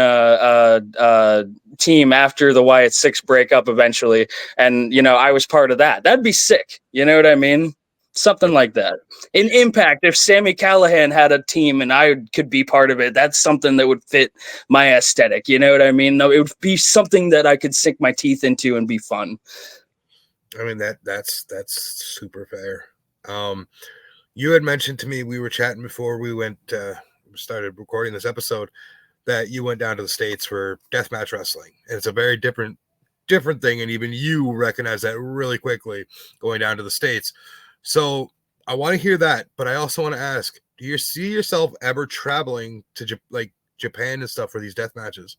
team after the Wyatt Six breakup eventually, and you know I was part of that. That'd be sick. You know what I mean? Something like that. In Impact, if Sami Callihan had a team and I could be part of it, that's something that would fit my aesthetic. You know what I mean? No, it would be something that I could sink my teeth into and be fun. I mean, that's super fair. You had mentioned to me, we were chatting before we started recording this episode, that you went down to the States for deathmatch wrestling. And it's a very different thing. And even you recognize that really quickly going down to the States. So I want to hear that, but I also want to ask, do you see yourself ever traveling to Japan and stuff for these death matches?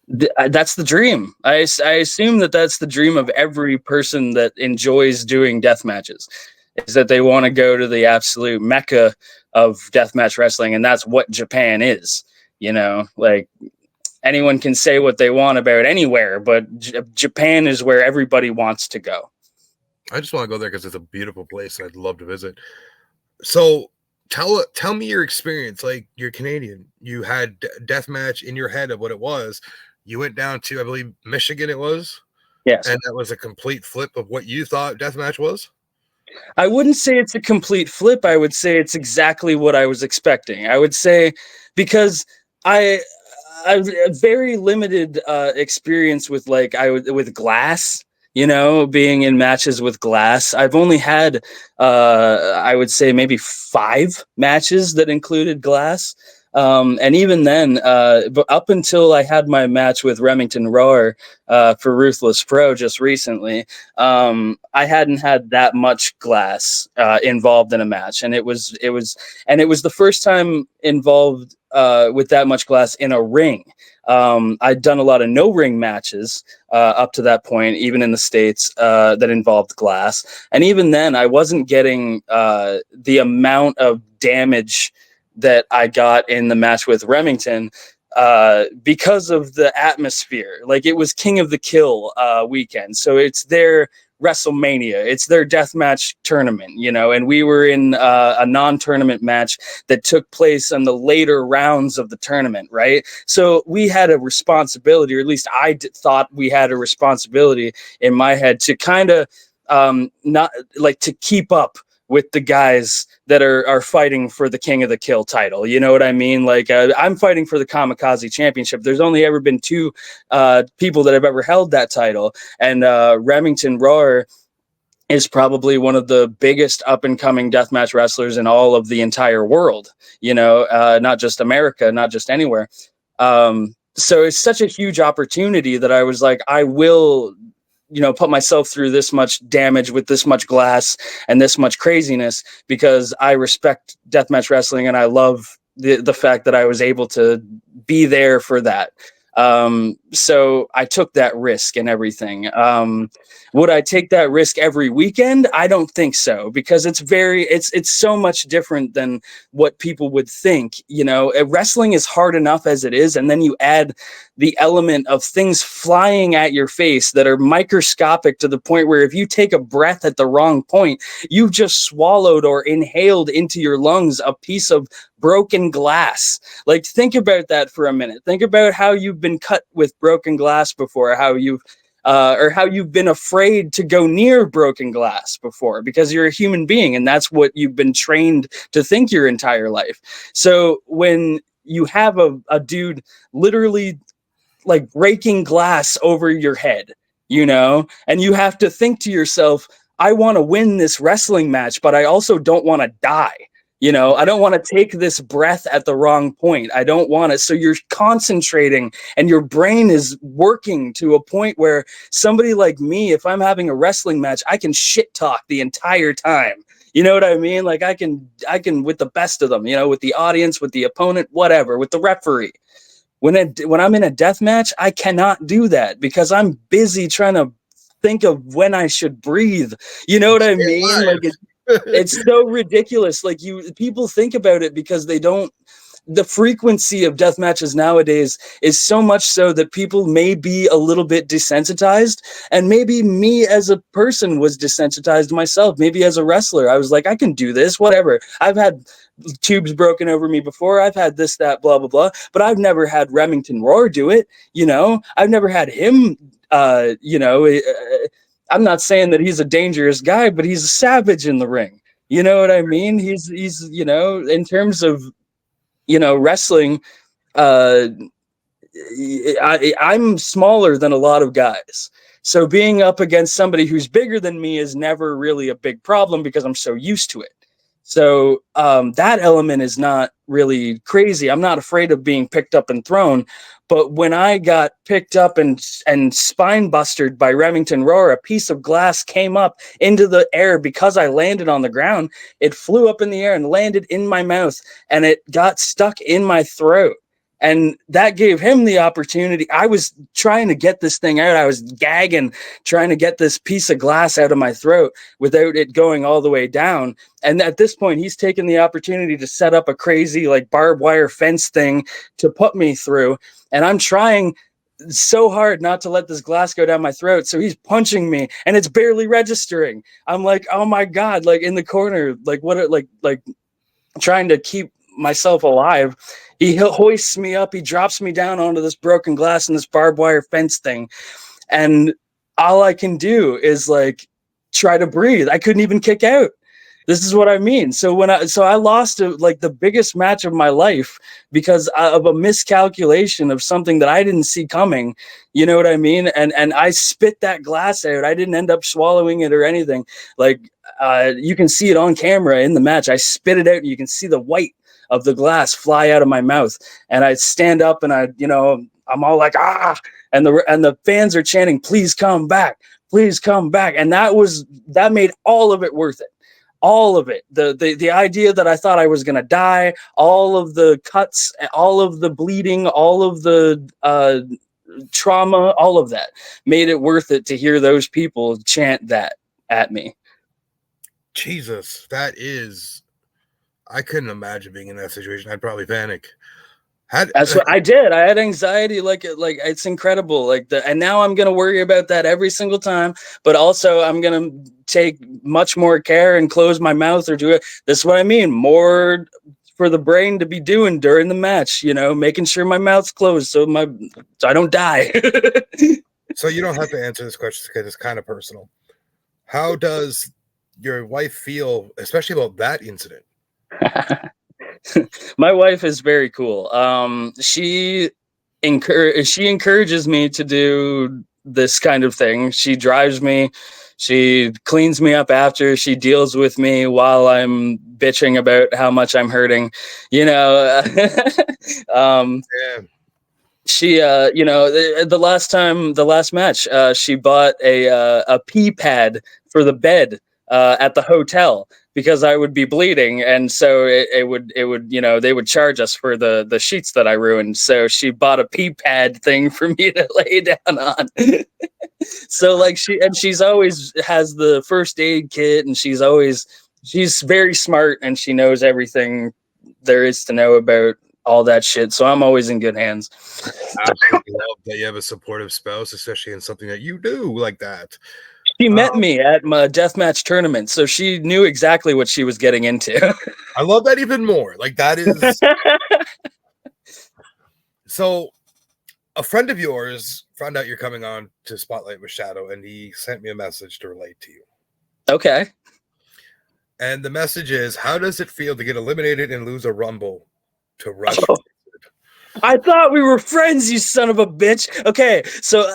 That's the dream. I assume that's the dream of every person that enjoys doing death matches, is that they want to go to the absolute mecca of deathmatch wrestling, and that's what Japan is. You know, like anyone can say what they want about anywhere, but Japan is where everybody wants to go. I just want to go there because it's a beautiful place and I'd love to visit. So tell me your experience. Like, you're Canadian. You had deathmatch in your head of what it was. You went down to, I believe, Michigan it was. Yes. And that was a complete flip of what you thought deathmatch was? I wouldn't say it's a complete flip. I would say it's exactly what I was expecting. I would say because I've very limited experience with with glass, you know, being in matches with glass. I've only had, I would say maybe 5 matches that included glass. And even then, but up until I had my match with Remington Roar for Ruthless Pro just recently, I hadn't had that much glass involved in a match, and it was the first time involved with that much glass in a ring. I'd done a lot of no ring matches up to that point, even in the States, that involved glass, and even then, I wasn't getting the amount of damage that I got in the match with Remington because of the atmosphere. Like, it was King of the Kill weekend, so it's their WrestleMania, it's their deathmatch tournament, you know, and we were in a non-tournament match that took place in the later rounds of the tournament, right? So we had a responsibility, or at least I thought we had a responsibility in my head to kind of not like to keep up with the guys that are fighting for the King of the Kill title. You know what I mean? Like, I'm fighting for the Kamikaze Championship. There's only ever been two people that have ever held that title. And Remington Roar is probably one of the biggest up-and-coming deathmatch wrestlers in all of the entire world, you know, not just America, not just anywhere. So it's such a huge opportunity that I was like, I will, you know, put myself through this much damage with this much glass and this much craziness because I respect deathmatch wrestling and I love the fact that I was able to be there for that. So I took that risk and everything. Would I take that risk every weekend? I don't think so, because it's so much different than what people would think. You know, wrestling is hard enough as it is, and then you add the element of things flying at your face that are microscopic to the point where if you take a breath at the wrong point, you've just swallowed or inhaled into your lungs a piece of broken glass. Like, think about that for a minute. Think about how you've been cut with broken glass before, how you've been afraid to go near broken glass before because you're a human being and that's what you've been trained to think your entire life. So when you have a dude literally like breaking glass over your head, you know, and you have to think to yourself, I want to win this wrestling match, but I also don't want to die. You know, I don't want to take this breath at the wrong point. I don't want it. So you're concentrating and your brain is working to a point where somebody like me, if I'm having a wrestling match, I can shit talk the entire time. You know what I mean? Like I can with the best of them, you know, with the audience, with the opponent, whatever, with the referee. When I'm in a death match, I cannot do that because I'm busy trying to think of when I should breathe. You know what I mean? Like it's so ridiculous. Like people think about it because they don't. The frequency of death matches nowadays is so much so that people may be a little bit desensitized, and maybe me as a person was desensitized myself. Maybe as a wrestler, I was like, I can do this, whatever. I've had tubes broken over me before. I've had this, that, blah, blah, blah. But I've never had Remington Roar do it. You know, I've never had him. You know, I'm not saying that he's a dangerous guy, but he's a savage in the ring. You know what I mean? He's you know, in terms of, you know, wrestling, I'm smaller than a lot of guys. So being up against somebody who's bigger than me is never really a big problem because I'm so used to it. So that element is not really crazy. I'm not afraid of being picked up and thrown. But when I got picked up and spine busted by Remington Roar, a piece of glass came up into the air because I landed on the ground. It flew up in the air and landed in my mouth, and it got stuck in my throat. And that gave him the opportunity. I was trying to get this thing out. I was gagging, trying to get this piece of glass out of my throat without it going all the way down. And at this point, he's taken the opportunity to set up a crazy like barbed wire fence thing to put me through. And I'm trying so hard not to let this glass go down my throat. So he's punching me and it's barely registering. I'm like, oh my God, like in the corner, like what, like trying to keep myself alive. He hoists me up. He drops me down onto this broken glass and this barbed wire fence thing. And all I can do is like try to breathe. I couldn't even kick out. This is what I mean. So I lost like the biggest match of my life because of a miscalculation of something that I didn't see coming. You know what I mean? And I spit that glass out. I didn't end up swallowing it or anything. Like you can see it on camera in the match. I spit it out and you can see the white of the glass fly out of my mouth, and I stand up and I'm all like, ah, and the fans are chanting, please come back, and that made all of it worth it. All of it, the idea that I thought I was gonna die, all of the cuts, all of the bleeding, all of the trauma, all of that made it worth it to hear those people chant that at me. Jesus, I couldn't imagine being in that situation. I'd probably panic. That's what I did. I had anxiety, like it's incredible. And now I'm gonna worry about that every single time. But also, I'm gonna take much more care and close my mouth or do it. This is what I mean. More for the brain to be doing during the match. Making sure my mouth's closed so I don't die. So you don't have to answer this question because it's kind of personal. How does your wife feel, especially about that incident? My wife is very cool. She encourages me to do this kind of thing. She drives me. She cleans me up after. She deals with me while I'm bitching about how much I'm hurting. Yeah. She, the last match, she bought a pee pad for the bed at the hotel, because I would be bleeding, and so it would they would charge us for the sheets that I ruined. So she bought a pee pad thing for me to lay down on. So she's always has the first aid kit, and she's very smart, and she knows everything there is to know about all that shit. So I'm always in good hands. I absolutely love that you have a supportive spouse, especially in something that you do like that. She met me at my deathmatch tournament, so she knew exactly what she was getting into. I love that even more. Like, that is... So, a friend of yours found out you're coming on to Spotlight with Shadow, and he sent me a message to relate to you. Okay. And the message is, how does it feel to get eliminated and lose a Rumble to Rush? Oh. I thought we were friends, you son of a bitch. Okay, so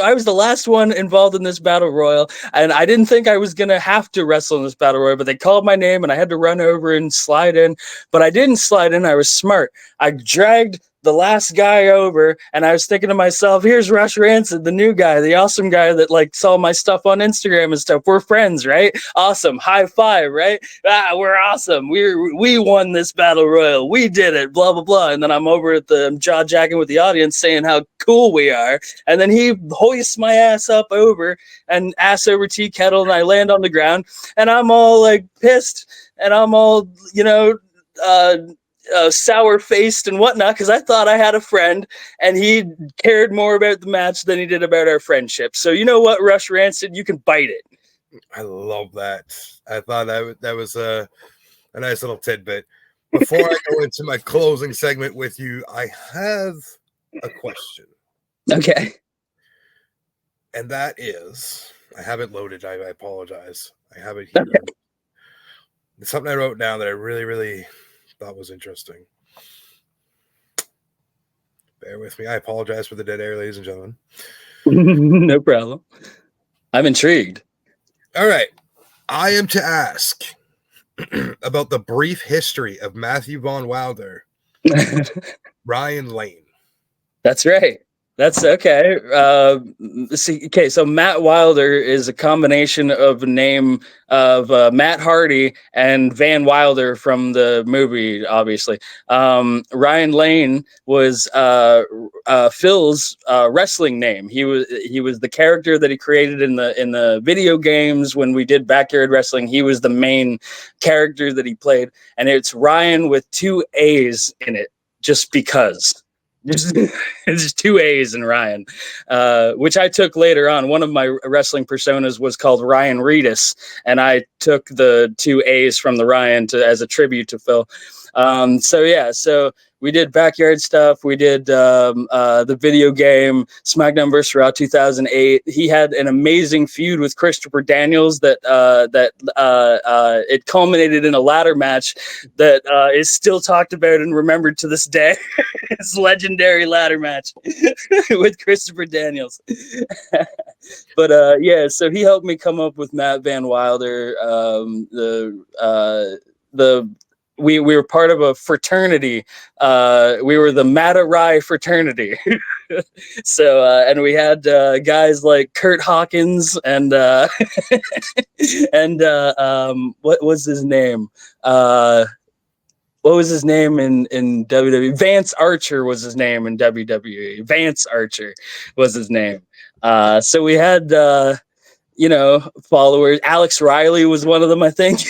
I was the last one involved in this battle royal, and I didn't think I was gonna have to wrestle in this battle royal, but they called my name and I had to run over and slide in, but I didn't slide in. I was smart. I dragged the last guy over, and I was thinking to myself, here's Rush Rancid, the new guy, the awesome guy that saw my stuff on Instagram and stuff. We're friends, right? Awesome. High five, right? We're awesome. We won this battle royal. We did it. Blah, blah, blah. And then I'm over at the jaw jacking with the audience saying how cool we are. And then he hoists my ass up over and ass over tea kettle, and I land on the ground, and I'm all pissed, and I'm all, sour-faced and whatnot, because I thought I had a friend, and he cared more about the match than he did about our friendship. So you know what, Rush Rancid, you can bite it. I love that. I thought that was a nice little tidbit. Before I go into my closing segment with you, I have a question. Okay. And that is, I have it loaded. I apologize. I have it here. Okay. It's something I wrote down that I really, really thought was interesting. Bear with me. I apologize for the dead air, ladies and gentlemen. No problem. I'm intrigued. All right. I am to ask about the brief history of Matthew Von Wilder, Ryan Lane. That's right. That's okay. So Matt Wilder is a combination of a name of Matt Hardy and Van Wilder from the movie, obviously. Ryan Lane was Phil's wrestling name. He was the character that he created in the video games when we did backyard wrestling. He was the main character that he played, and it's Ryan with 2 A's in it, just because. There's 2 A's in Ryan, which I took later on. One of my wrestling personas was called Ryan Reedus, and I took the 2 A's from the Ryan as a tribute to Phil. So we did backyard stuff. We did the video game SmackDown vs. Raw 2008. He had an amazing feud with Christopher Daniels that it culminated in a ladder match that is still talked about and remembered to this day. It's legendary ladder match with Christopher Daniels. But so he helped me come up with Matt Van Wilder. we were part of a fraternity. We were the Matarai fraternity. So and we had guys like Kurt Hawkins and and what was his name? What was his name in WWE? Vance Archer was his name in WWE. Vance Archer was his name. So we had followers. Alex Riley was one of them, I think.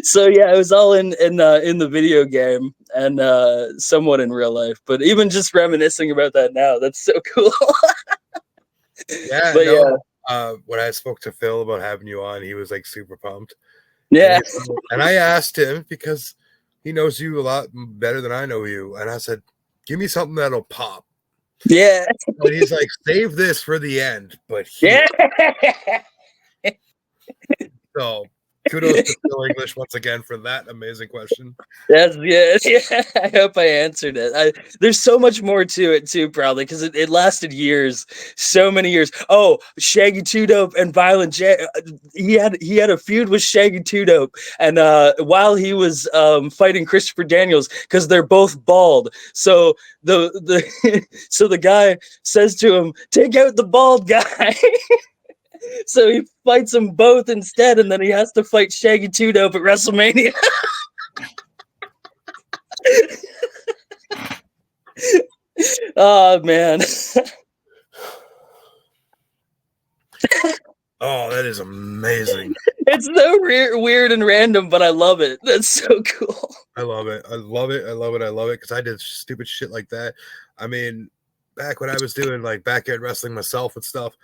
So yeah, it was all in the video game and somewhat in real life. But even just reminiscing about that now, that's so cool. Yeah, but no, when I spoke to Phil about having you on, he was like super pumped. Yeah. And I asked him because he knows you a lot better than I know you. And I said, give me something that'll pop. Yeah. And he's like, save this for the end. But yeah. So kudos to Phil English once again for that amazing question. Yeah. I hope I answered it. There's so much more to it too, probably because it lasted years, so many years. Oh, Shaggy Two Dope and Violent J. He had a feud with Shaggy Two Dope, and while he was fighting Christopher Daniels, because they're both bald. So the guy says to him, "Take out the bald guy." So he fights them both instead, and then he has to fight Shaggy Two Dope at WrestleMania. Oh man. Oh, that is amazing. It's so weird and random, but I love it. That's so cool. I love it. I love it. I love it. I love it because I did stupid shit like that. I mean, back when I was doing like backyard wrestling myself and stuff,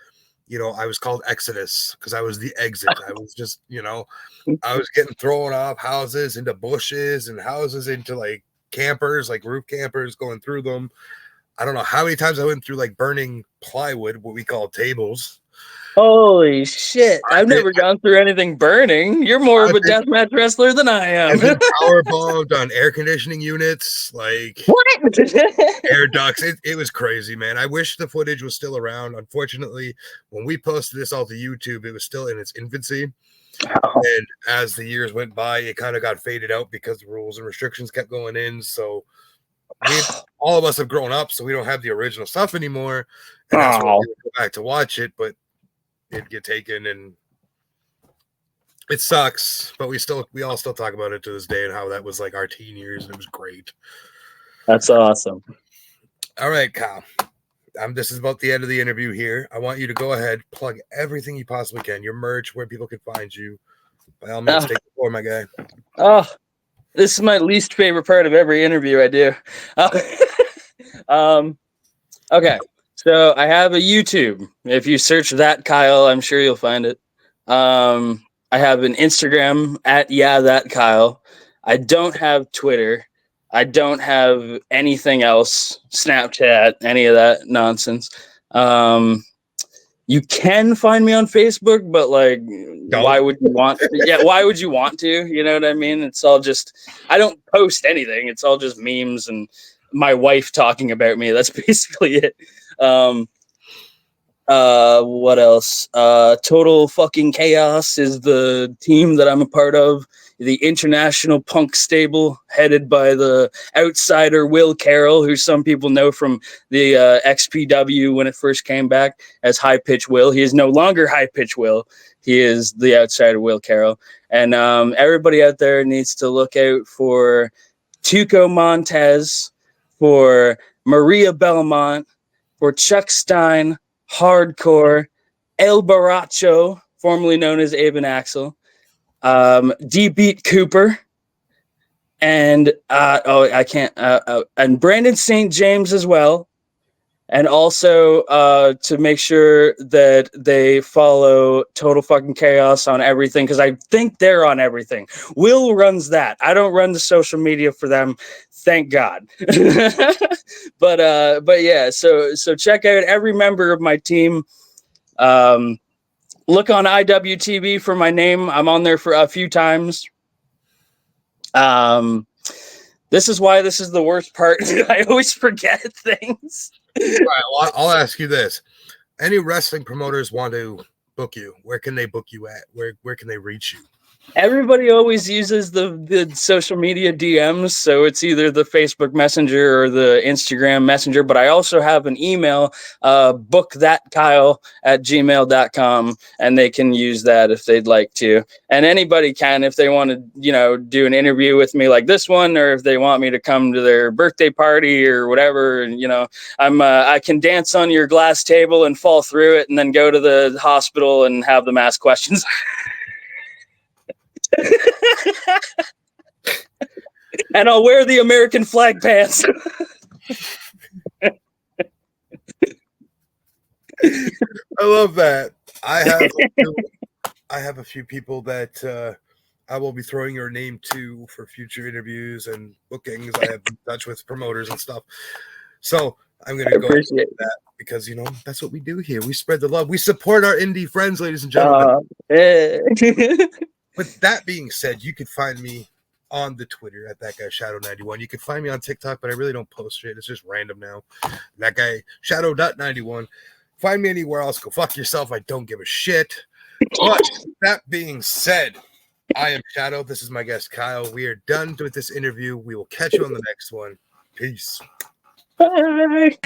I was called Exodus because I was the exit. I was just, I was getting thrown off houses into bushes and houses into like campers, like roof campers, going through them. I don't know how many times I went through like burning plywood, what we call tables. Holy shit. I've never gone through anything burning. You're more of a deathmatch wrestler than I am. I've been power bombed on air conditioning units, like what? air ducts. It was crazy, man. I wish the footage was still around. Unfortunately, when we posted this all to YouTube, it was still in its infancy. Oh. And as the years went by, it kind of got faded out because the rules and restrictions kept going in. So all of us have grown up, so we don't have the original stuff anymore. And that's why we go back to watch it, but it'd get taken, and it sucks. But we all still talk about it to this day and how that was like our teen years, and it was great. That's awesome. All right, Kyle. This is about the end of the interview here. I want you to go ahead, plug everything you possibly can, your merch, where people can find you. By all means, take the floor, my guy. Oh, this is my least favorite part of every interview I do. Okay, so I have a YouTube. If you search that Kyle, I'm sure you'll find it. I have an Instagram at that Kyle. I don't have Twitter. I don't have anything else, Snapchat, any of that nonsense. You can find me on Facebook, but like, why would you want to? Yeah, why would you want to? You know what I mean? It's all just, I don't post anything. It's all just memes and my wife talking about me. That's basically it. What else? Total Fucking Chaos is the team that I'm a part of. The International Punk Stable, headed by the outsider Will Carroll, who some people know from the XPW when it first came back as High Pitch Will. He is no longer High Pitch Will. He is the outsider Will Carroll. And everybody out there needs to look out for Tuco Montez, for Maria Belmont, for Chuck Stein, Hardcore, El Baracho, formerly known as Abe and Axel, D-Beat Cooper, and and Brandon St. James as well. And also to make sure that they follow Total Fucking Chaos on everything, because I think they're on everything. Will runs that. I don't run the social media for them, thank God. But yeah, so check out every member of my team. Look on IWTV for my name. I'm on there for a few times. This is why this is the worst part. I always forget things. All right, well, I'll ask you this. Any wrestling promoters want to book you? Where can they book you at? Where can they reach you? Everybody always uses the social media DMs, so it's either the Facebook Messenger or the Instagram Messenger, but I also have an email, bookthatkyle@gmail.com, and they can use that if they'd like to. And anybody can, if they want to, do an interview with me like this one, or if they want me to come to their birthday party or whatever, and, I can dance on your glass table and fall through it and then go to the hospital and have them ask questions. And I'll wear the American flag pants. I love that. I have a few people that I will be throwing your name to for future interviews and bookings. I have in touch with promoters and stuff. So I'm going to go ahead with that because, that's what we do here. We spread the love. We support our indie friends, ladies and gentlemen. With that being said, you can find me on the Twitter at that guy Shadow91. You can find me on TikTok, but I really don't post shit. It's just random now. That guy Shadow.91. Find me anywhere else. Go fuck yourself. I don't give a shit. But that being said, I am Shadow. This is my guest Kyle. We are done with this interview. We will catch you on the next one. Peace. Bye.